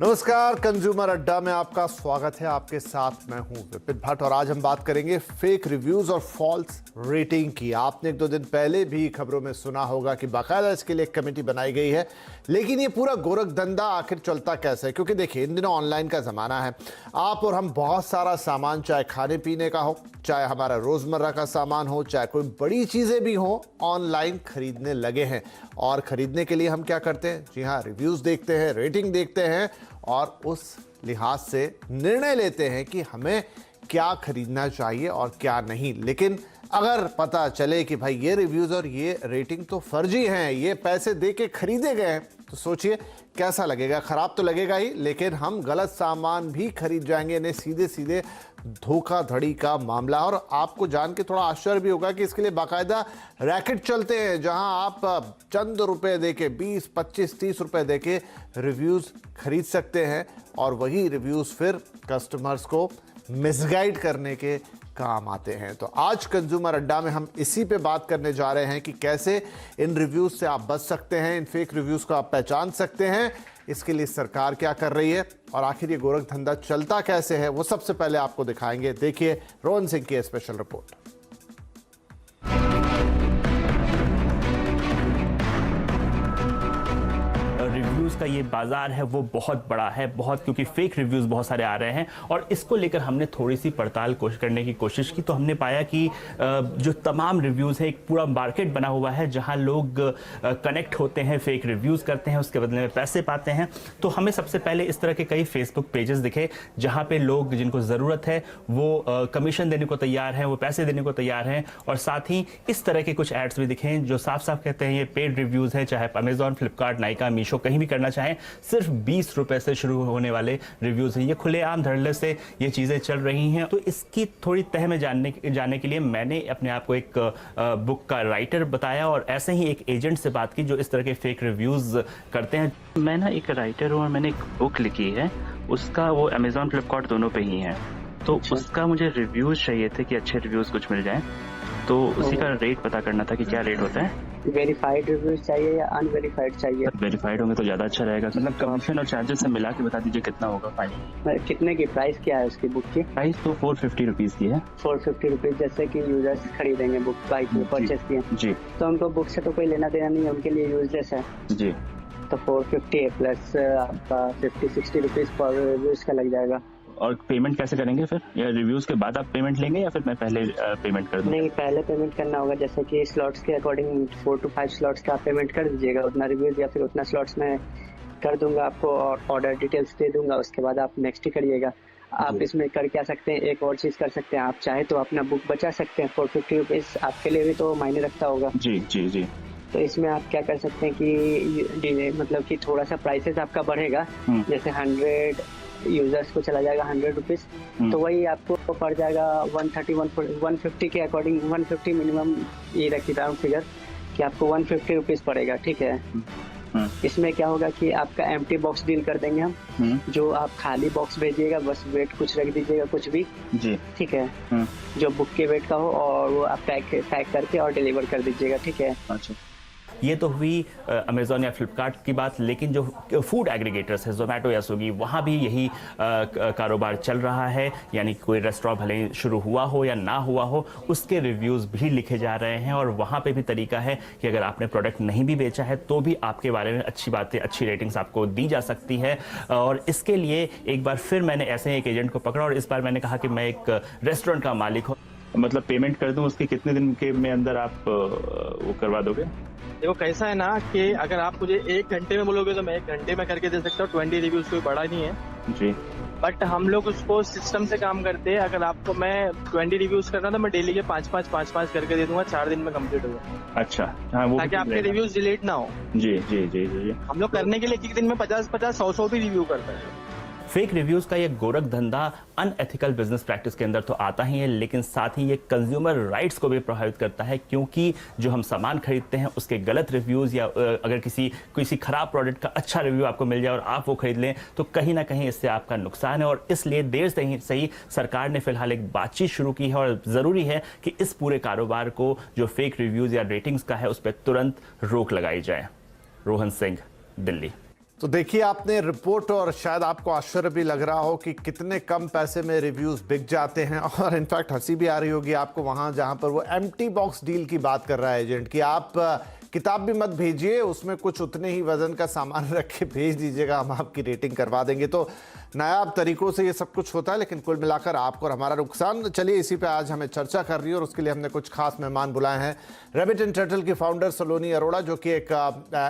नमस्कार, कंज्यूमर अड्डा में आपका स्वागत है। आपके साथ मैं हूं विपिन भट्ट और आज हम बात करेंगे फेक रिव्यूज और फॉल्स रेटिंग की। आपने एक दो दिन पहले भी खबरों में सुना होगा कि बाकायदा इसके लिए एक कमेटी बनाई गई है, लेकिन ये पूरा गोरख धंधा आखिर चलता कैसे है? क्योंकि देखिए, इन दिनों ऑनलाइन का ज़माना है। आप और हम बहुत सारा सामान, चाहे खाने पीने का हो, चाहे हमारा रोज़मर्रा का सामान हो, चाहे कोई बड़ी चीज़ें भी हो, ऑनलाइन खरीदने लगे हैं। और खरीदने के लिए हम क्या करते हैं? जी हाँ, रिव्यूज़ देखते हैं, रेटिंग देखते हैं और उस लिहाज से निर्णय लेते हैं कि हमें क्या खरीदना चाहिए और क्या नहीं। लेकिन अगर पता चले कि भाई ये रिव्यूज़ और ये रेटिंग तो फर्जी हैं, ये पैसे दे के खरीदे गए हैं, तो सोचिए कैसा लगेगा। ख़राब तो लगेगा ही, लेकिन हम गलत सामान भी खरीद जाएंगे। यानी सीधे सीधे धोखाधड़ी का मामला। और आपको जान के थोड़ा आश्चर्य भी होगा कि इसके लिए बाकायदा रैकेट चलते हैं, जहां आप चंद रुपए देके 20, 25, 30 रुपए देके रिव्यूज़ खरीद सकते हैं और वही रिव्यूज़ फिर कस्टमर्स को मिसगाइड करने के काम आते हैं। तो आज कंज्यूमर अड्डा में हम इसी पे बात करने जा रहे हैं कि कैसे इन रिव्यूज़ से आप बच सकते हैं, इन फेक रिव्यूज़ को आप पहचान सकते हैं। इसके लिए सरकार क्या कर रही है और आखिर ये गोरख धंधा चलता कैसे है, वो सबसे पहले आपको दिखाएंगे। देखिए रोहन सिंह की स्पेशल रिपोर्ट। रिव्यूज़ का ये बाजार है वो बहुत बड़ा है, क्योंकि फेक रिव्यूज़ बहुत सारे आ रहे हैं और इसको लेकर हमने थोड़ी सी पड़ताल करने की कोशिश की, तो हमने पाया कि जो तमाम रिव्यूज़ है, एक पूरा मार्केट बना हुआ है जहां लोग कनेक्ट होते हैं, फेक रिव्यूज़ करते हैं, उसके बदले में पैसे पाते हैं। तो हमें सबसे पहले इस तरह के कई फेसबुक पेजेस दिखे जहाँ पे लोग जिनको ज़रूरत है वो कमीशन देने को तैयार हैं, वो पैसे देने को तैयार हैं। और साथ ही इस तरह के कुछ एड्स भी दिखे जो साफ साफ कहते हैं ये पेड रिव्यूज़ है, चाहे अमेजॉन, फ्लिपकार्ट, नाइका, मीशो कहीं भी करना चाहें, सिर्फ 20 रुपए से शुरू होने वाले रिव्यूज हैं। ये खुलेआम धड़ल्ले से ये चीजें चल रही हैं। तो इसकी थोड़ी तह में जानने के लिए मैंने अपने आप को एक बुक का राइटर बताया और ऐसे ही एक एजेंट से बात की जो इस तरह के फेक रिव्यूज करते हैं। मैं ना एक राइटर हूँ और मैंने एक बुक लिखी है, उसका वो अमेजॉन, फ्लिपकार्ट दोनों पे ही है। तो उसका मुझे रिव्यूज चाहिए थे कि अच्छे रिव्यूज कुछ मिल जाएं, तो उसी का रेट पता करना था कि क्या रेट होता है। वेरीफाइड रिव्यूज चाहिए या अनवेरीफाइड चाहिए? वेरीफाइड होंगे तो ज़्यादा अच्छा रहेगा। मतलब कमीशन और चार्जेस से मिला के बता दीजिए कितना होगा फाइनल। कितने की प्राइस क्या है उसकी बुक की? प्राइस तो 450 रुपीज़ की है। 450 रुपीज़। जैसे कि यूजर्स खरीदेंगे बुक, बाइक में परचेस किए जी, तो उनको बुक से तो कोई लेना देना नहीं है, उनके लिए यूजलेस है जी। तो 450 है प्लस आपका 50-60 रुपीज़ पर रिव्यूज का लग जाएगा। और पेमेंट कैसे करेंगे फिर? या रिव्यूज़ के बाद आप पेमेंट लेंगे या फिर मैं पहले पेमेंट कर दूँ? नहीं, पहले पेमेंट करना होगा। जैसे कि स्लॉट्स के अकॉर्डिंग 4 to 5 स्लॉट्स का आप पेमेंट कर दीजिएगा, उतना रिव्यूज या फिर उतना स्लॉट्स में कर दूंगा आपको और ऑर्डर डिटेल्स दे दूंगा। उसके बाद आप नेक्स्ट ही करिएगा। आप इसमें कर क्या सकते हैं, एक और चीज़ कर सकते हैं, आप चाहे तो अपना बुक बचा सकते हैं। 450 रुपीज़ आपके लिए भी तो मायने रखता होगा। जी जी जी। तो इसमें आप क्या कर सकते हैं कि मतलब कि थोड़ा सा प्राइसेस आपका बढ़ेगा। जैसे 100 यूजर्स को चला जाएगा 100 रुपीज़, तो वही आपको पड़ जाएगा 150 के अकॉर्डिंग। 150 मिनिमम ये रखी राउंड फिगर कि आपको 150 रुपीज़ पड़ेगा, ठीक है। इसमें क्या होगा कि आपका एम्प्टी बॉक्स डील कर देंगे हम। जो आप खाली बॉक्स भेजिएगा बस वेट कुछ रख दीजिएगा, कुछ भी जी, ठीक है, जो बुक के वेट का हो, और वो आप पैक करके और डिलीवर कर दीजिएगा, ठीक है। अच्छा, ये तो हुई अमेजॉन या फ्लिपकार्ट की बात, लेकिन जो फूड एग्रीगेटर्स है, जोमेटो या स्विगी, वहाँ भी यही कारोबार चल रहा है। यानी कोई रेस्टोरेंट भले ही शुरू हुआ हो या ना हुआ हो, उसके रिव्यूज़ भी लिखे जा रहे हैं और वहाँ पे भी तरीका है कि अगर आपने प्रोडक्ट नहीं भी बेचा है तो भी आपके बारे में अच्छी बातें, अच्छी रेटिंग्स आपको दी जा सकती है। और इसके लिए एक बार फिर मैंने ऐसे एक एजेंट को पकड़ा और इस बार मैंने कहा कि मैं एक रेस्टोरेंट का मालिक हूँ। मतलब पेमेंट कर दूं, उसके कितने दिन के में अंदर आप वो करवा दोगे? देखो कैसा है ना कि अगर आप मुझे 1 घंटे में बोलोगे तो मैं 1 घंटे में करके दे सकता हूँ। 20 रिव्यूज कोई बड़ा नहीं है जी, बट हम लोग उसको सिस्टम से काम करते हैं। अगर आपको मैं 20 रिव्यूज करना तो मैं डेली के 5-5 करके दे दूंगा, 4 दिन में कंप्लीट हो जाए। अच्छा, हाँ, वो ताकि आपके रिव्यूज डिलीट ना हो। जी जी जी जी। हम लोग करने के लिए एक दिन में 50-100 भी रिव्यू करते हैं। फेक रिव्यूज़ का ये गोरख धंधा अनएथिकल बिजनेस प्रैक्टिस के अंदर तो आता ही है, लेकिन साथ ही ये कंज्यूमर राइट्स को भी प्रभावित करता है, क्योंकि जो हम सामान खरीदते हैं उसके गलत रिव्यूज़ या अगर किसी खराब प्रोडक्ट का अच्छा रिव्यू आपको मिल जाए और आप वो खरीद लें तो कहीं ना कहीं इससे आपका नुकसान है। और इसलिए देर से ही सही सरकार ने फिलहाल एक बातचीत शुरू की है और ज़रूरी है कि इस पूरे कारोबार को जो फेक रिव्यूज़ या रेटिंग्स का है उस पर तुरंत रोक लगाई जाए। रोहन सिंह, दिल्ली। तो देखिए आपने रिपोर्ट और शायद आपको आश्चर्य भी लग रहा हो कि कितने कम पैसे में रिव्यूज बिक जाते हैं और इनफैक्ट हंसी भी आ रही होगी आपको वहां जहां पर वो एम्प्टी बॉक्स डील की बात कर रहा है एजेंट कि आप किताब भी मत भेजिए, उसमें कुछ उतने ही वजन का सामान रख के भेज दीजिएगा, हम आपकी रेटिंग करवा देंगे। तो नायाब तरीकों से ये सब कुछ होता है, लेकिन कुल मिलाकर आपको और हमारा नुकसान। चलिए इसी पे आज हमें चर्चा कर रही है और उसके लिए हमने कुछ खास मेहमान बुलाए हैं। रैबिट एंड टर्टल की फाउंडर सलोनी अरोड़ा, जो कि एक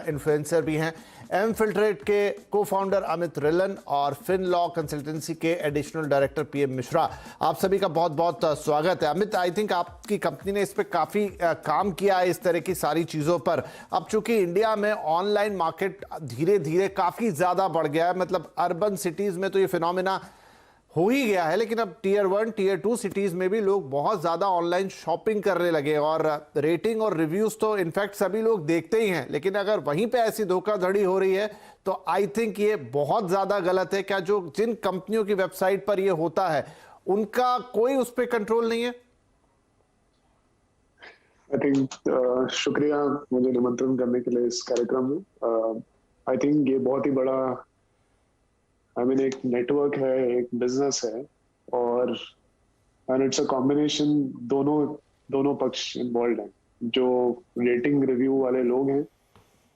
इन्फ्लुएंसर भी हैं, एमफिल्ट्रेट के को फाउंडर अमित रिलन और फिन लॉ कंसल्टेंसी के एडिशनल डायरेक्टर पीएम मिश्रा। आप सभी का बहुत बहुत स्वागत है। अमित, आई थिंक आपकी कंपनी ने इस पे काफी काम किया है, इस तरह की सारी चीजों पर। अब चूंकि इंडिया में ऑनलाइन मार्केट धीरे धीरे काफी ज्यादा बढ़ गया है, मतलब अर्बन सिटीज में तो ये फिनोमेना हो ही गया है, लेकिन अब टीयर 1 टीयर 2 सिटीज में भी लोग बहुत ज्यादा ऑनलाइन शॉपिंग करने लगे और रेटिंग और रिव्यूज तो इनफैक्ट सभी लोग देखते ही हैं। लेकिन अगर वहीं पे ऐसी धोखाधड़ी हो रही है तो आई थिंक ये बहुत ज्यादा गलत है। क्या जो जिन कंपनियों की वेबसाइट पर ये होता है उनका कोई उस पर कंट्रोल नहीं है? आई थिंक शुक्रिया मुझे निमंत्रण करने के लिए इस कार्यक्रम में। आई थिंक ये बहुत ही बड़ा एक नेटवर्क है, एक बिजनेस है और इट्स अ कॉम्बिनेशन, दोनों पक्ष इन्वॉल्व हैं। जो रेटिंग रिव्यू वाले लोग हैं,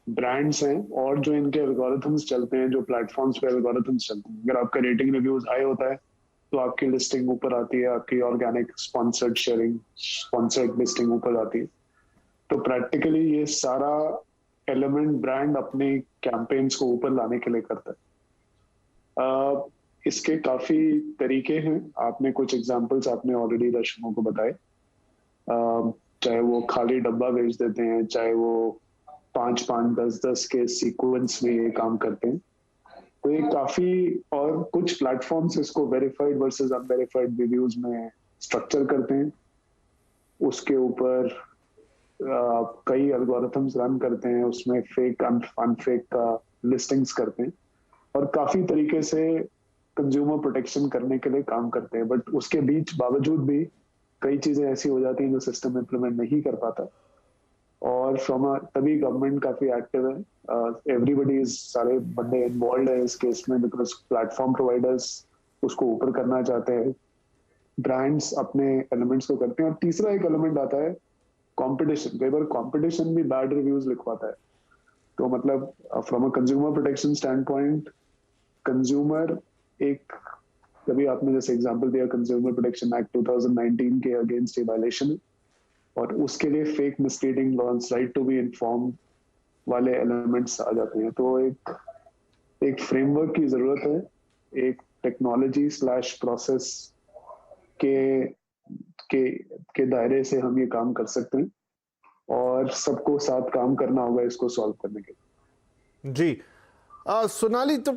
ब्रांड्स हैं और जो इनके एल्गोरिथम्स चलते हैं, जो प्लेटफॉर्म्स पे एल्गोरिथम्स चलते हैं। अगर आपका रेटिंग रिव्यूज हाई होता है तो आपकी लिस्टिंग ऊपर आती है, आपकी organic sponsored sharing, sponsored listing ऊपर आती है। तो प्रैक्टिकली ये सारा एलिमेंट ब्रांड अपने कैंपेन्स को ऊपर लाने के लिए करता है। इसके काफी तरीके हैं। आपने कुछ एग्जांपल्स आपने ऑलरेडी दर्शकों को बताए, चाहे वो खाली डब्बा बेच देते हैं, चाहे वो 5-5, 10-10 के सीक्वेंस में ये काम करते हैं। तो ये काफी, और कुछ प्लेटफॉर्म्स इसको वेरीफाइड वर्सेस अनवेरीफाइड रिव्यूज में स्ट्रक्चर करते हैं। उसके ऊपर कई एल्गोरिथम्स रन करते हैं, उसमें फेक अनफेक का लिस्टिंग्स करते हैं और काफी तरीके से कंज्यूमर प्रोटेक्शन करने के लिए काम करते हैं। बट उसके बीच बावजूद भी कई चीजें ऐसी हो जाती हैं जो सिस्टम इम्प्लीमेंट नहीं कर पाता और तभी गवर्नमेंट काफी एक्टिव है। एवरीबडी इज, सारे बंदे इन्वॉल्व है इस केस में, बिकॉज प्लेटफॉर्म प्रोवाइडर्स उसको ऊपर करना चाहते हैं, ब्रांड्स अपने एलिमेंट्स को करते हैं। और तीसरा एक एलिमेंट आता है कंपटीशन। कई बार कंपटीशन भी बैड रिव्यूज लिखवाता है। तो मतलब from a consumer protection stand point, consumer एक, तभी आपने जैसे एग्जांपल दिया कंज्यूमर प्रोटेक्शन एक्ट 2019 के अगेंस्ट ये वायलेशन, और उसके लिए fake misleading loans, right to be informed वाले एलिमेंट्स आ जाते हैं। तो एक फ्रेमवर्क की जरूरत है, एक टेक्नोलॉजी स्लैश प्रोसेस के दायरे से हम ये काम कर सकते हैं और सबको साथ काम करना होगा इसको सॉल्व करने के लिए। जी सोनाली, तो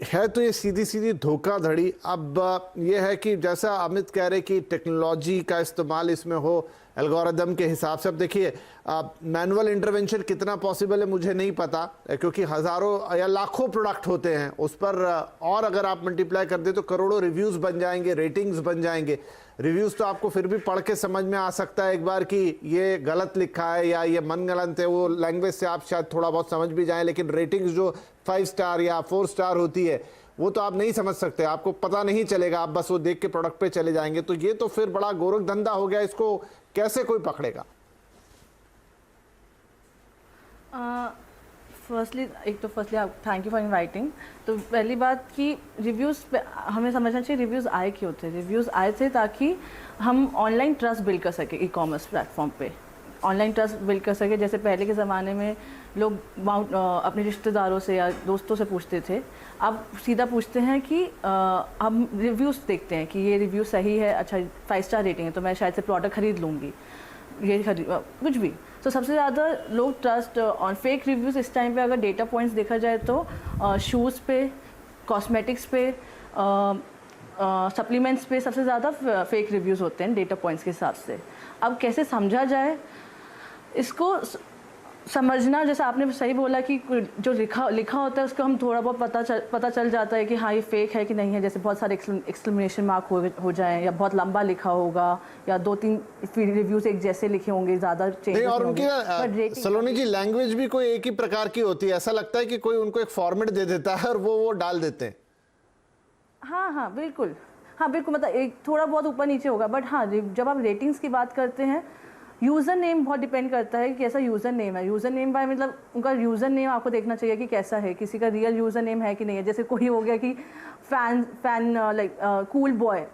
है तो ये सीधी सीधी धोखाधड़ी। अब ये है कि जैसा अमित कह रहे कि टेक्नोलॉजी का इस्तेमाल इसमें हो एल्गोरिदम के हिसाब से। अब देखिए मैनुअल इंटरवेंशन कितना पॉसिबल है मुझे नहीं पता, क्योंकि हज़ारों या लाखों प्रोडक्ट होते हैं उस पर, और अगर आप मल्टीप्लाई कर दे तो करोड़ों रिव्यूज़ बन जाएंगे, रेटिंग्स बन जाएंगे। रिव्यूज़ तो आपको फिर भी पढ़ के समझ में आ सकता है एक बार कि ये गलत लिखा है या ये मन गलत है, वो लैंग्वेज से आप शायद थोड़ा बहुत समझ भी जाएं। लेकिन रेटिंग्स जो 5 स्टार या 4 स्टार होती है वो तो आप नहीं समझ सकते, आपको पता नहीं चलेगा, आप बस वो देख के प्रोडक्ट पे चले जाएंगे। तो ये तो फिर बड़ा गोरख धंधा हो गया, इसको कैसे कोई पकड़ेगा? फर्स्टली आप थैंक यू फॉर इनवाइटिंग। तो पहली बात कि रिव्यूज़ हमें समझना चाहिए रिव्यूज़ आए क्यों थे। रिव्यूज़ आए थे ताकि हम ऑनलाइन ट्रस्ट बिल्ड कर सके ई कॉमर्स प्लेटफॉर्म पे, ऑनलाइन ट्रस्ट बिल्ड कर सके। जैसे पहले के ज़माने में लोग अपने रिश्तेदारों से या दोस्तों से पूछते थे, अब सीधा पूछते हैं कि हम रिव्यूज़ देखते हैं कि ये रिव्यू सही है, अच्छा 5 स्टार रेटिंग है तो मैं शायद से प्रोडक्ट ख़रीद लूँगी, ये कुछ भी। तो सबसे ज़्यादा लोग ट्रस्ट ऑन फेक रिव्यूज़ इस टाइम पे अगर डेटा पॉइंट्स देखा जाए तो शूज़ पे, कॉस्मेटिक्स पे, सप्लीमेंट्स पे सबसे ज़्यादा फेक रिव्यूज़ होते हैं डेटा पॉइंट्स के हिसाब से। अब कैसे समझा जाए इसको, समझना, जैसे आपने सही बोला कि जो लिखा होता है उसको हम थोड़ा बहुत पता चल जाता है कि हाँ ये फेक है कि नहीं है। जैसे बहुत सारे एक्सक्लेमेशन मार्क हो जाए, या बहुत लंबा लिखा होगा, या 2-3 रिव्यूज एक जैसे लिखे होंगे, ज़्यादा चेंज। और उनकी सलोनी जी लैंग्वेज भी कोई एक ही प्रकार की होती है, ऐसा लगता है कि कोई उनको एक फॉर्मेट दे देता है और वो डाल देते हैं। हाँ बिल्कुल, मतलब एक थोड़ा बहुत ऊपर नीचे होगा, बट हाँ जब आप रेटिंग्स की बात करते हैं, यूज़र नेम बहुत डिपेंड करता है कि कैसा यूज़र नेम है। यूज़र नेम बाय मतलब उनका यूज़र नेम आपको देखना चाहिए कि कैसा है, किसी का रियल यूज़र नेम है कि नहीं है। जैसे कोई हो गया कि फैन लाइक कूल बॉय,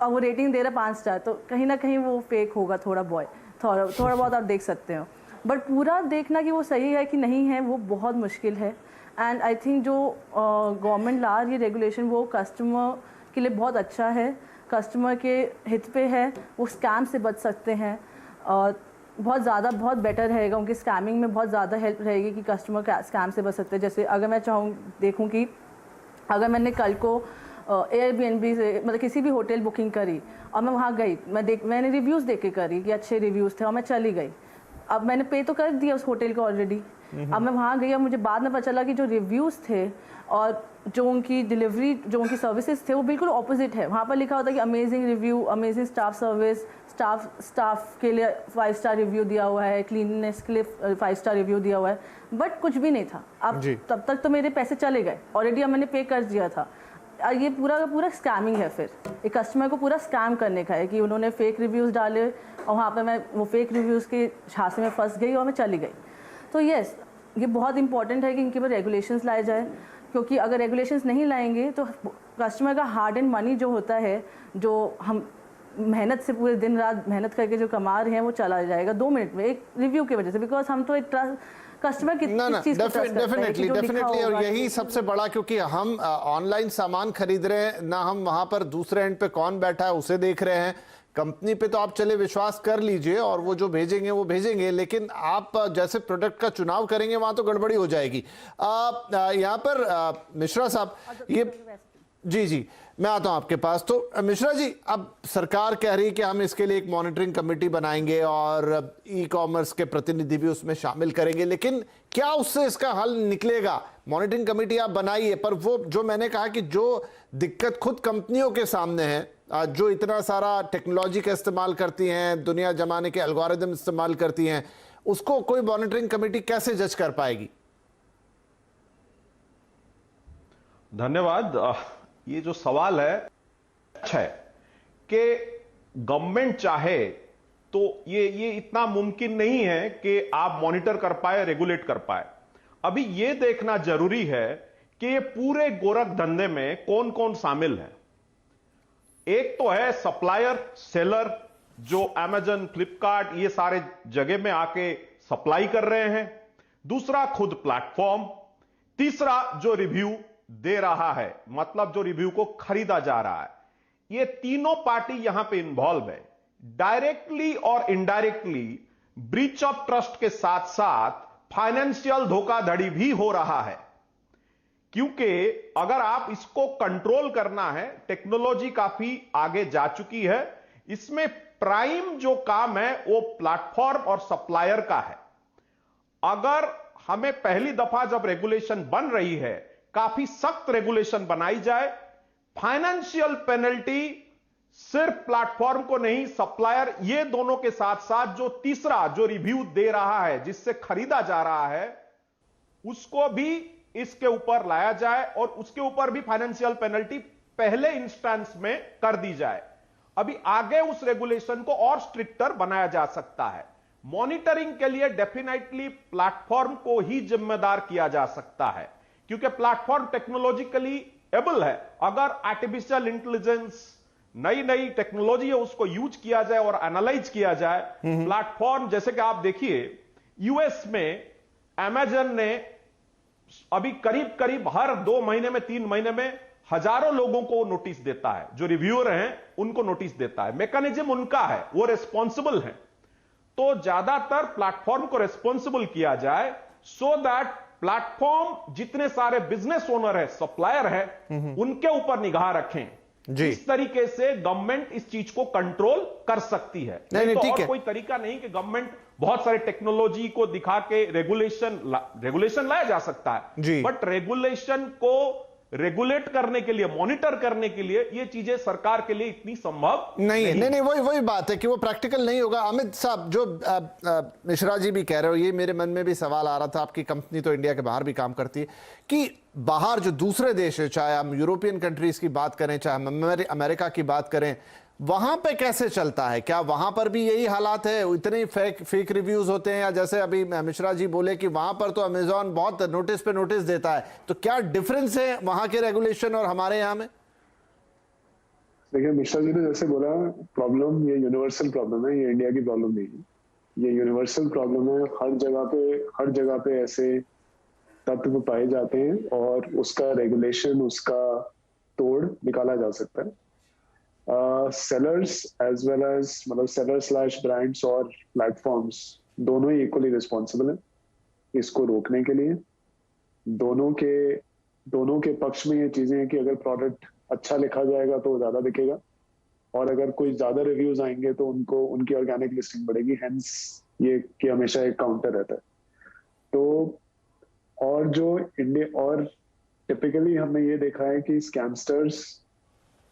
और वो रेटिंग दे रहा 5 स्टार, तो कहीं ना कहीं वो फेक होगा, थोड़ा बहुत आप देख सकते हो। बट पूरा देखना कि वो सही है कि नहीं है, वो बहुत मुश्किल है। एंड आई थिंक जो गवर्नमेंट ला रही है रेगुलेशन, वो कस्टमर के लिए बहुत अच्छा है, कस्टमर के हित पे है, वो स्कैम से बच सकते हैं। और बहुत बेटर रहेगा, उनकी स्कैमिंग में बहुत ज़्यादा हेल्प रहेगी कि कस्टमर स्कैम से बच सकते हैं। जैसे अगर मैं देखूं कि अगर मैंने कल को एयरबीएनबी से मतलब किसी भी होटल बुकिंग करी और मैं वहाँ गई, मैंने रिव्यूज़ देख के करी कि अच्छे रिव्यूज़ थे और मैं चली गई। अब मैंने पे तो कर दिया उस होटल को ऑलरेडी, अब मैं वहाँ गई और मुझे बाद में पता चला कि जो रिव्यूज़ थे और जो उनकी डिलीवरी, जो उनकी सर्विसेज थे, वो बिल्कुल ऑपोजिट है। वहाँ पर लिखा होता है कि amazing review, amazing staff service, staff के लिए 5 स्टार रिव्यू दिया हुआ है, क्लीननेस के लिए 5 स्टार रिव्यू दिया हुआ है, बट कुछ भी नहीं था। अब तब तक तो मेरे पैसे चले गए ऑलरेडी, अब मैंने पे कर दिया था। और ये पूरा स्कैमिंग है। फिर एक कस्टमर को पूरा स्कैम करने का है कि उन्होंने फेक रिव्यूज़ डाले और वहाँ पे मैं वो फेक रिव्यूज़ के झांसे में फंस गई और मैं चली गई। तो यस, ये बहुत इंपॉर्टेंट है कि इनके ऊपर रेगुलेशंस लाए जाए, क्योंकि अगर रेगुलेशंस नहीं लाएंगे तो कस्टमर का हार्ड एंड मनी जो होता है, जो हम मेहनत से पूरे दिन रात मेहनत करके जो कमा रहे हैं, वो चला जाएगा 2 मिनट में एक रिव्यू की वजह से। बिकॉज हम तो एक कस्टमर किस चीज को ट्रस्ट करता है कि जो लिखा डेफिनेटली, और होगा, यही सबसे बड़ा, क्योंकि हम ऑनलाइन सामान खरीद रहे हैं ना, हम वहां पर दूसरे एंड पे कौन बैठा है उसे देख रहे हैं। कंपनी पे तो आप चले विश्वास कर लीजिए और वो जो भेजेंगे वो भेजेंगे, लेकिन आप जैसे प्रोडक्ट का चुनाव करेंगे वहां तो गड़बड़ी हो जाएगी। यहाँ पर मिश्रा साहब, ये जी मैं आता हूं आपके पास। तो मिश्रा जी, अब सरकार कह रही है कि हम इसके लिए एक मॉनिटरिंग कमेटी बनाएंगे और ई कॉमर्स के प्रतिनिधि भी उसमें शामिल करेंगे, लेकिन क्या उससे इसका हल निकलेगा? मॉनिटरिंग कमेटी आप बनाइए, पर वो जो मैंने कहा कि जो दिक्कत खुद कंपनियों के सामने है, जो इतना सारा टेक्नोलॉजी का इस्तेमाल करती हैं, दुनिया जमाने के एल्गोरिदम इस्तेमाल करती हैं, उसको कोई मॉनिटरिंग कमेटी कैसे जज कर पाएगी? धन्यवाद। ये जो सवाल है अच्छा है कि गवर्नमेंट चाहे तो ये इतना मुमकिन नहीं है कि आप मॉनिटर कर पाए, रेगुलेट कर पाए। अभी ये देखना जरूरी है कि ये पूरे गोरख धंधे में कौन कौन शामिल है। एक तो है सप्लायर, सेलर, जो अमेजन, फ्लिपकार्ट, ये सारे जगह में आके सप्लाई कर रहे हैं। दूसरा खुद प्लेटफॉर्म। तीसरा जो रिव्यू दे रहा है, मतलब जो रिव्यू को खरीदा जा रहा है। ये तीनों पार्टी यहां पे इन्वॉल्व है। डायरेक्टली और इनडायरेक्टली ब्रीच ऑफ ट्रस्ट के साथ साथ फाइनेंशियल धोखाधड़ी भी हो रहा है, क्योंकि अगर आप इसको कंट्रोल करना है, टेक्नोलॉजी काफी आगे जा चुकी है। इसमें प्राइम जो काम है वो प्लेटफॉर्म और सप्लायर का है। अगर हमें पहली दफा जब रेगुलेशन बन रही है, काफी सख्त रेगुलेशन बनाई जाए, फाइनेंशियल पेनल्टी सिर्फ प्लेटफॉर्म को नहीं, सप्लायर, ये दोनों के साथ साथ जो तीसरा जो रिव्यू दे रहा है, जिससे खरीदा जा रहा है, उसको भी इसके ऊपर लाया जाए और उसके ऊपर भी फाइनेंशियल पेनल्टी पहले इंस्टेंस में कर दी जाए। अभी आगे उस रेगुलेशन को और स्ट्रिक्टर बनाया जा सकता है। मॉनिटरिंग के लिए डेफिनेटली प्लेटफॉर्म को ही जिम्मेदार किया जा सकता है, क्योंकि प्लेटफॉर्म टेक्नोलॉजिकली एबल है। अगर आर्टिफिशियल इंटेलिजेंस, नई टेक्नोलॉजी है, उसको यूज किया जाए और एनालाइज किया जाए, प्लेटफॉर्म, जैसे कि आप देखिए यूएस में अमेजन ने अभी करीब हर 2 महीने में, 3 महीने में हजारों लोगों को नोटिस देता है, जो रिव्यूअर हैं उनको नोटिस देता है। मैकेनिज्म उनका है, वो रेस्पॉन्सिबल है। तो ज्यादातर प्लेटफॉर्म को रेस्पॉन्सिबल किया जाए, सो दैट प्लेटफॉर्म जितने सारे बिजनेस ओनर है, सप्लायर है, उनके ऊपर निगाह रखें जी। इस तरीके से गवर्नमेंट इस चीज को कंट्रोल कर सकती है। नहीं, तो ठीक और है। कोई तरीका नहीं कि गवर्नमेंट बहुत सारे टेक्नोलॉजी को दिखा के रेगुलेशन लाया जा सकता जी। है, बट रेगुलेशन को रेगुलेट करने के लिए, मॉनिटर करने के लिए ये चीजें सरकार के लिए इतनी संभव नहीं है। नहीं, वही बात है कि वो प्रैक्टिकल नहीं होगा। अमित साहब, जो मिश्रा जी भी कह रहे हो, ये मेरे मन में भी सवाल आ रहा था। आपकी कंपनी तो इंडिया के बाहर भी काम करती है, कि बाहर जो दूसरे देश है, चाहे हम यूरोपियन कंट्रीज की बात करें, चाहे हम अमेरिका की बात करें, वहां पे कैसे चलता है? क्या वहां पर भी यही हालात है, इतने फेक रिव्यूज होते हैं? या जैसे अभी मिश्रा जी बोले कि वहां पर तो अमेजॉन बहुत नोटिस पे नोटिस देता है, तो क्या डिफरेंस है वहां के रेगुलेशन और हमारे यहाँ में? देखिए, मिश्रा जी ने जैसे बोला, प्रॉब्लम ये यूनिवर्सल प्रॉब्लम है, ये इंडिया की प्रॉब्लम नहीं है, ये यूनिवर्सल प्रॉब्लम है। हर जगह पे ऐसे तत्व पाए जाते हैं और उसका रेगुलेशन, उसका तोड़ निकाला जा सकता है। सेलर्स एज वेल एज, मतलब सेलर/ब्रांड्स और प्लेटफॉर्म्स दोनों ही इक्वली रिस्पॉन्सिबल हैं इसको रोकने के लिए। दोनों के पक्ष में ये चीजें हैं कि अगर प्रोडक्ट अच्छा लिखा जाएगा तो ज्यादा बिकेगा, और अगर कोई ज्यादा रिव्यूज आएंगे तो उनकी ऑर्गेनिक लिस्टिंग बढ़ेगी। हेंस ये कि हमेशा एक काउंटर रहता है। तो और टिपिकली हमने ये देखा है कि स्कैमस्टर्स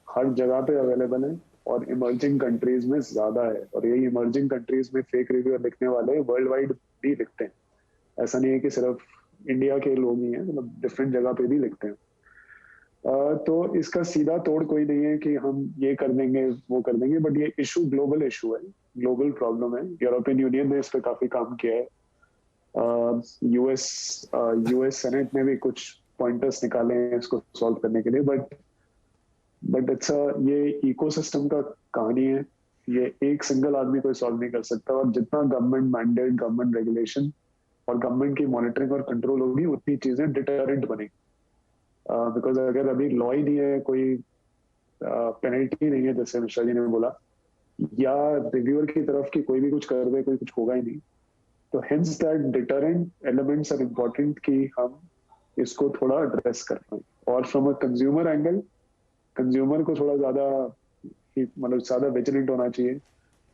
हर जगह पे अवेलेबल है और इमर्जिंग कंट्रीज में ज्यादा है, और यही इमर्जिंग कंट्रीज में फेक रिव्यू लिखने वाले वर्ल्ड वाइड भी लिखते हैं। ऐसा नहीं है कि सिर्फ इंडिया के लोग ही हैं, मतलब डिफरेंट जगह पे भी लिखते हैं। तो इसका सीधा तोड़ कोई नहीं है कि हम ये कर देंगे वो कर देंगे, बट ये इशू ग्लोबल इशू है, ग्लोबल प्रॉब्लम है। यूरोपियन यूनियन ने इस पर काफी काम किया है। यूएस सेनेट ने भी कुछ पॉइंटर्स निकाले हैं इसको सॉल्व करने के लिए, बट ये इकोसिस्टम का कहानी है। ये एक सिंगल आदमी कोई सॉल्व नहीं कर सकता, और जितना गवर्नमेंट मैंडेट, गवर्नमेंट रेगुलेशन और गवर्नमेंट की मॉनिटरिंग और कंट्रोल होगी, उतनी चीजें डिटरेंट बनेगी। बिकॉज अगर अभी लॉ ही नहीं है, कोई पेनल्टी नहीं है, जैसे मिश्रा जी ने बोला, या रिव्यूअर की तरफ की कोई भी कुछ कर दे, कोई कुछ होगा ही नहीं। तो hence that deterrent elements are important कि हम इसको थोड़ा एड्रेस कर पाए। और from a consumer angle, consumer को थोड़ा ज्यादा विजिलेंट होना चाहिए।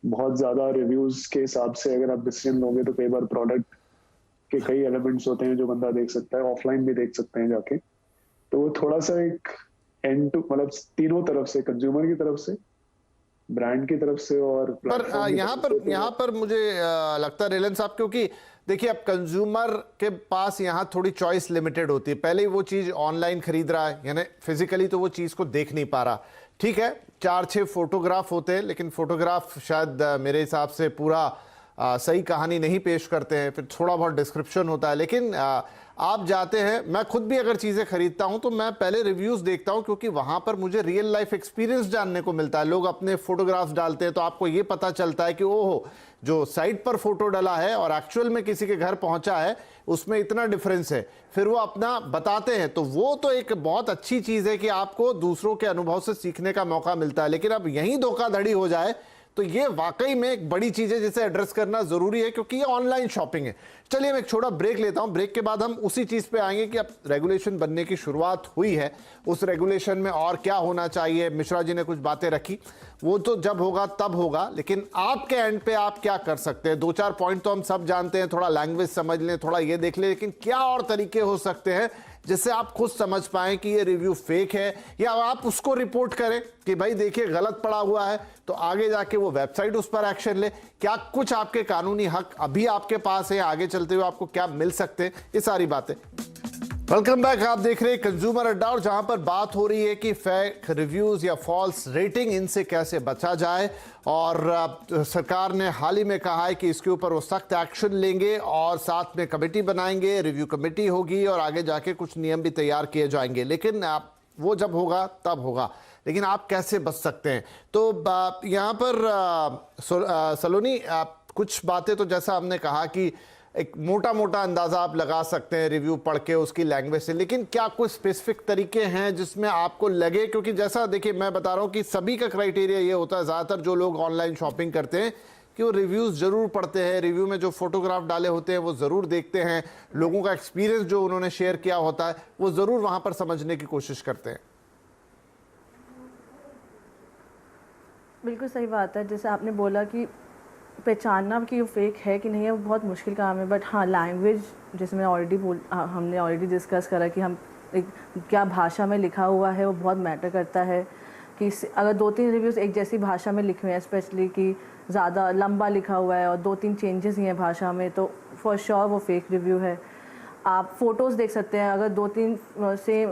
बहुत ज्यादा रिव्यूज के हिसाब से अगर आप डिसीजन लोगे तो कई बार प्रोडक्ट के कई एलिमेंट्स होते हैं जो बंदा देख सकता है, ऑफलाइन भी देख सकते हैं जाके। तो वो थोड़ा सा एक एंड टू, मतलब तीनों तरफ से, कंज्यूमर की तरफ से, ब्रांड की तरफ से और यहाँ पर मुझे लगता है रिलायंस साहब, क्योंकि देखिए अब कंज्यूमर के पास यहाँ थोड़ी चॉइस लिमिटेड होती है। पहले ही वो चीज ऑनलाइन खरीद रहा है, यानी फिजिकली तो वो चीज को देख नहीं पा रहा। ठीक है, 4-6 फोटोग्राफ होते हैं, लेकिन फोटोग्राफ शायद मेरे हिसाब से पूरा सही कहानी नहीं पेश करते हैं। फिर थोड़ा बहुत डिस्क्रिप्शन होता है, लेकिन आप जाते हैं, मैं खुद भी अगर चीज़ें खरीदता हूं तो मैं पहले रिव्यूज़ देखता हूं, क्योंकि वहां पर मुझे रियल लाइफ एक्सपीरियंस जानने को मिलता है। लोग अपने फोटोग्राफ्स डालते हैं तो आपको ये पता चलता है कि ओहो, जो साइट पर फोटो डाला है और एक्चुअल में किसी के घर पहुंचा है, उसमें इतना डिफरेंस है। फिर वो अपना बताते हैं, तो वो तो एक बहुत अच्छी चीज़ है कि आपको दूसरों के अनुभव से सीखने का मौका मिलता है। लेकिन अब यहीं धोखाधड़ी हो जाए तो ये वाकई में एक बड़ी चीज है जिसे एड्रेस करना जरूरी है, क्योंकि ये ऑनलाइन शॉपिंग है। चलिए मैं एक छोटा ब्रेक लेता हूं, ब्रेक के बाद हम उसी चीज पे आएंगे कि अब रेगुलेशन बनने की शुरुआत हुई है, उस रेगुलेशन में और क्या होना चाहिए। मिश्रा जी ने कुछ बातें रखी, वो तो जब होगा तब होगा, लेकिन आपके एंड पे आप क्या कर सकते हैं? 2-4 पॉइंट तो हम सब जानते हैं, थोड़ा लैंग्वेज समझ लें, थोड़ा ये देख लें, लेकिन क्या और तरीके हो सकते हैं जिससे आप खुद समझ पाएं कि ये रिव्यू फेक है, या आप उसको रिपोर्ट करें कि भाई देखिए गलत पड़ा हुआ है, तो आगे जाके वो वेबसाइट उस पर एक्शन ले। क्या कुछ आपके कानूनी हक अभी आपके पास है, आगे चलते हुए आपको क्या मिल सकते हैं, ये सारी बातें। वेलकम बैक, आप देख रहे हैं कंज्यूमर अड्डा, और जहां पर बात हो रही है कि फेक रिव्यूज या फॉल्स रेटिंग, इनसे कैसे बचा जाए। और सरकार ने हाल ही में कहा है कि इसके ऊपर वो सख्त एक्शन लेंगे और साथ में कमेटी बनाएंगे, रिव्यू कमेटी होगी और आगे जाके कुछ नियम भी तैयार किए जाएंगे। लेकिन वो जब होगा तब होगा, लेकिन आप कैसे बच सकते हैं? तो यहाँ पर सलोनी, कुछ बातें तो जैसा हमने कहा कि एक मोटा मोटा अंदाजा आप लगा सकते हैं रिव्यू पढ़ के, उसकी लैंग्वेज से, लेकिन क्या कोई स्पेसिफिक तरीके हैं जिसमें आपको लगे? क्योंकि जैसा देखिए मैं बता रहा हूं कि सभी का क्राइटेरिया ये होता है, ज़्यादातर जो लोग ऑनलाइन शॉपिंग करते हैं कि वो रिव्यूज़ ज़रूर पढ़ते हैं, रिव्यू में जो फोटोग्राफ डाले होते हैं वो ज़रूर देखते हैं, लोगों का एक्सपीरियंस जो उन्होंने शेयर किया होता है वो ज़रूर वहाँ पर समझने की कोशिश करते हैं। बिल्कुल सही बात है। जैसे आपने बोला कि पहचानना कि वो फेक है कि नहीं है, वो बहुत मुश्किल काम है। बट हाँ, लैंग्वेज जैसे मैं हमने ऑलरेडी डिस्कस करा कि हम क्या भाषा में लिखा हुआ है वो बहुत मैटर करता है। कि अगर 2-3 रिव्यूज़ एक जैसी भाषा में लिखे हैं, स्पेशली कि ज़्यादा लंबा लिखा हुआ है और 2-3 चेंजेस ही हैं भाषा में, तो फॉर श्योर वो फेक रिव्यू है। आप फ़ोटोज़ देख सकते हैं, अगर 2-3 सेम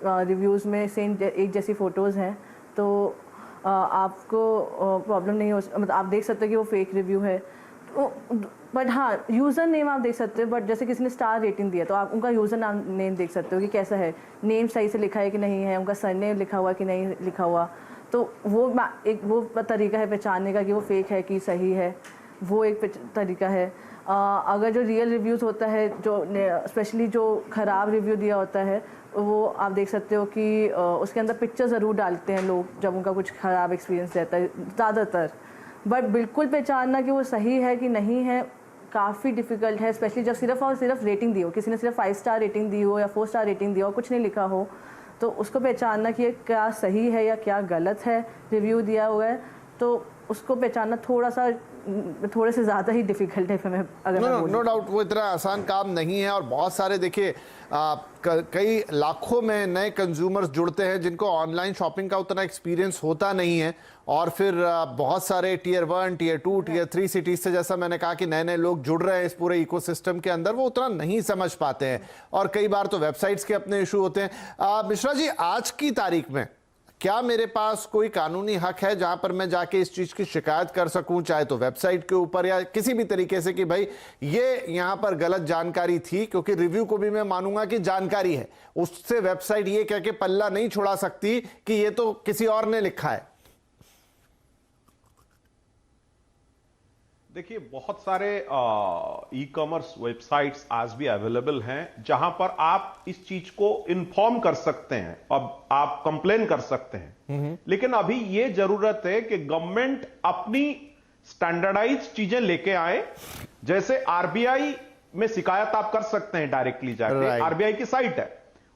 रिव्यूज़ में सेम एक जैसी फ़ोटोज़ हैं तो आपको प्रॉब्लम नहीं हो, मतलब आप देख सकते हैं कि वो फेक रिव्यू है। तो बट हाँ, यूज़र नेम आप देख सकते हो। बट जैसे किसी ने स्टार रेटिंग दिया तो आप उनका यूज़र नेम देख सकते हो कि कैसा है, नेम सही से लिखा है कि नहीं है, उनका सरनेम लिखा हुआ कि नहीं लिखा हुआ। तो वो तरीका है पहचानने का कि वो फेक है कि सही है, वो एक तरीका है। अगर जो रियल रिव्यूज़ होता है, जो स्पेशली जो ख़राब रिव्यू दिया होता है, वो आप देख सकते हो कि उसके अंदर पिक्चर ज़रूर डालते हैं लोग जब उनका कुछ ख़राब एक्सपीरियंस रहता है ज़्यादातर। बट बिल्कुल पहचानना कि वो सही है कि नहीं है काफ़ी डिफ़िकल्ट है, स्पेशली जब सिर्फ और सिर्फ रेटिंग दी हो, किसी ने सिर्फ 5 स्टार रेटिंग दी हो या 4 स्टार रेटिंग दी हो, कुछ नहीं लिखा हो, तो उसको पहचानना कि ये क्या सही है या क्या गलत है रिव्यू दिया हुआ है, तो उसको पहचानना थोड़े से ज़्यादा ही डिफ़िकल्ट है। मैं अगर नो डाउट वो इतना आसान काम नहीं है। और बहुत सारे देखिए कई लाखों में नए कंज्यूमर्स जुड़ते हैं जिनको ऑनलाइन शॉपिंग का उतना एक्सपीरियंस होता नहीं है, और फिर बहुत सारे टियर 1, टियर 2, टियर 3 सिटीज से, जैसा मैंने कहा कि नए नए लोग जुड़ रहे हैं इस पूरे इकोसिस्टम के अंदर, वो उतना नहीं समझ पाते हैं और कई बार तो वेबसाइट्स के अपने इशू होते हैं। मिश्रा जी, आज की तारीख में क्या मेरे पास कोई कानूनी हक है जहां पर मैं जाके इस चीज की शिकायत कर सकूं, चाहे तो वेबसाइट के ऊपर या किसी भी तरीके से, कि भाई ये यहां पर गलत जानकारी थी? क्योंकि रिव्यू को भी मैं मानूंगा कि जानकारी है, उससे वेबसाइट ये कह के पल्ला नहीं छुड़ा सकती कि ये तो किसी और ने लिखा है। देखिए, बहुत सारे ई कॉमर्स वेबसाइट्स आज भी अवेलेबल हैं जहां पर आप इस चीज को इन्फॉर्म कर सकते हैं, अब आप कंप्लेन कर सकते हैं। लेकिन अभी ये जरूरत है कि गवर्नमेंट अपनी स्टैंडर्डाइज चीजें लेके आए। जैसे आरबीआई में शिकायत आप कर सकते हैं डायरेक्टली जाके, आरबीआई की साइट है।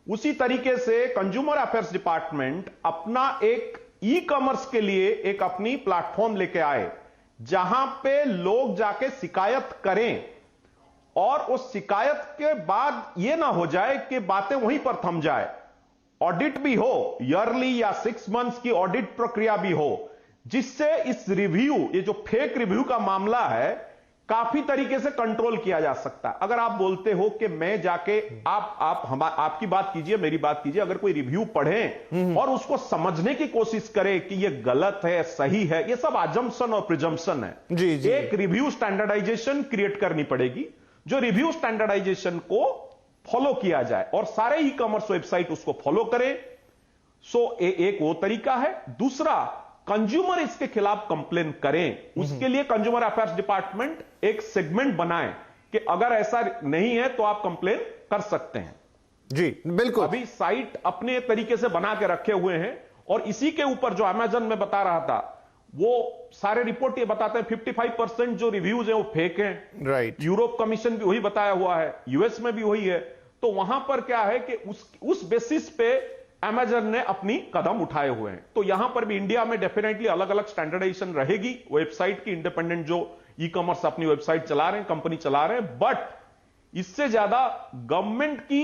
उसी तरीके से कंज्यूमर अफेयर्स डिपार्टमेंट अपना एक ई कॉमर्स के लिए एक अपनी प्लेटफॉर्म लेके आए जहां पे लोग जाके शिकायत करें, और उस शिकायत के बाद यह ना हो जाए कि बातें वहीं पर थम जाए। ऑडिट भी हो, ईयरली या 6 मंथ्स की ऑडिट प्रक्रिया भी हो, जिससे इस रिव्यू, ये जो फेक रिव्यू का मामला है, काफी तरीके से कंट्रोल किया जा सकता है। अगर आप बोलते हो कि मैं जाके आपकी बात कीजिए, मेरी बात कीजिए, अगर कोई रिव्यू पढ़े और उसको समझने की कोशिश करे कि ये गलत है, सही है, ये सब अजम्पशन और प्रिजम्पशन है। जी। एक रिव्यू स्टैंडर्डाइजेशन क्रिएट करनी पड़ेगी, जो रिव्यू स्टैंडर्डाइजेशन को फॉलो किया जाए और सारे ई कॉमर्स वेबसाइट उसको फॉलो करें। एक वो तरीका है। दूसरा, कंज्यूमर इसके खिलाफ कंप्लेन करें, उसके लिए कंज्यूमर अफेयर्स डिपार्टमेंट एक सेगमेंट बनाए कि अगर ऐसा नहीं है तो आप कंप्लेन कर सकते हैं। जी बिल्कुल। अभी साइट अपने तरीके से बना के रखे हुए हैं, और इसी के ऊपर जो अमेज़न में बता रहा था, वो सारे रिपोर्ट ये बताते हैं 55% जो रिव्यूज हैं वो फेक हैं। राइट। यूरोप कमीशन भी वही बताया हुआ है, यूएस में भी वही है। तो वहां पर क्या है कि उस बेसिस पे अमेज़न ने अपनी कदम उठाए हुए हैं। तो यहां पर भी इंडिया में डेफिनेटली अलग अलग स्टैंडर्डाइजेशन रहेगी वेबसाइट की, इंडिपेंडेंट जो ई कॉमर्स अपनी वेबसाइट चला रहे हैं, कंपनी चला रहे हैं, बट इससे ज्यादा गवर्नमेंट की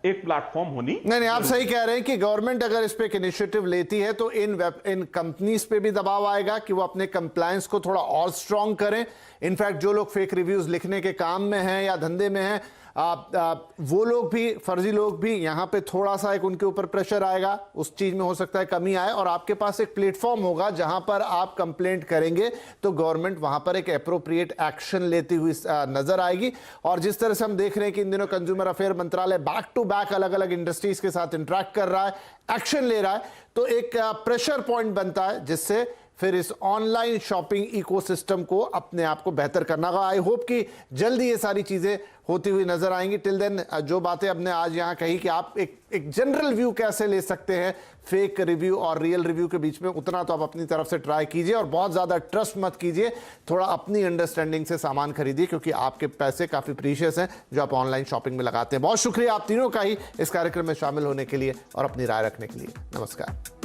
एक प्लेटफॉर्म होनी। नहीं, आप सही कह रहे हैं कि गवर्नमेंट अगर इस पे एक इनिशिएटिव लेती है तो इन कंपनीज पे भी दबाव आएगा कि वो अपने कंप्लायंस को थोड़ा और स्ट्रांग करें। इनफैक्ट जो लोग फेक रिव्यूज लिखने के काम में हैं या धंधे में हैं, वो लोग भी, फर्जी लोग भी, यहां पे थोड़ा सा एक उनके ऊपर प्रेशर आएगा, उस चीज में हो सकता है कमी आए, और आपके पास एक प्लेटफॉर्म होगा जहां पर आप कंप्लेंट करेंगे तो गवर्नमेंट वहां पर एक एप्रोप्रिएट एक्शन लेती हुई नजर आएगी। और जिस तरह से हम देख रहे हैं कि इन दिनों कंज्यूमर अफेयर मंत्रालय बैक टू बैक अलग अलग इंडस्ट्रीज के साथ इंटरेक्ट कर रहा है, एक्शन ले रहा है, तो एक प्रेशर पॉइंट बनता है जिससे फिर इस ऑनलाइन शॉपिंग इकोसिस्टम को अपने आप को बेहतर करना होगा। आई होप कि जल्दी ये सारी चीजें होती हुई नजर आएंगी। टिल देन जो बातें हमने आज यहां कही कि आप एक जनरल व्यू कैसे ले सकते हैं फेक रिव्यू और रियल रिव्यू के बीच में, उतना तो आप अपनी तरफ से ट्राई कीजिए और बहुत ज्यादा ट्रस्ट मत कीजिए। थोड़ा अपनी अंडरस्टैंडिंग से सामान खरीदिए, क्योंकि आपके पैसे काफी प्रीशियस हैं जो आप ऑनलाइन शॉपिंग में लगाते हैं। बहुत शुक्रिया आप तीनों का ही इस कार्यक्रम में शामिल होने के लिए और अपनी राय रखने के लिए। नमस्कार।